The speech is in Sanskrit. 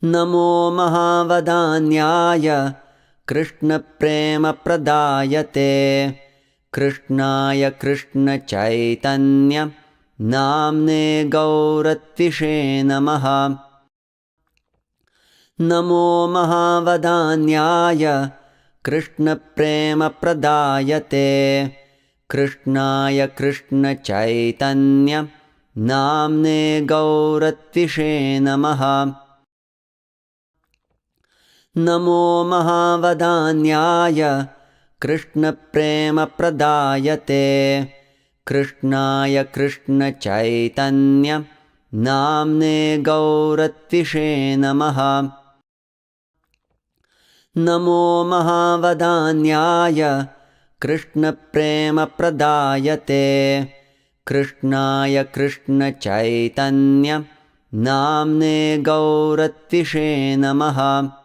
नमो महावदान्याय कृष्णप्रेमप्रदायते कृष्णाय कृष्णचैतन्य नाम्ने गौरत्विषे नमः। नमो महावदान्याय कृष्णप्रेमप्रदायते कृष्णाय कृष्णचैतन्य नाम्ने गौरत्विषे नमः। नमो महावदान्याय कृष्णप्रेमप्रदायते कृष्णाय कृष्णचैतन्य नाम्ने गौरत्विषे नमः। नमो महावदान्याय कृष्णप्रेमप्रदायते कृष्णाय कृष्णचैतन्य नाम्ने गौरत्विषे नमः।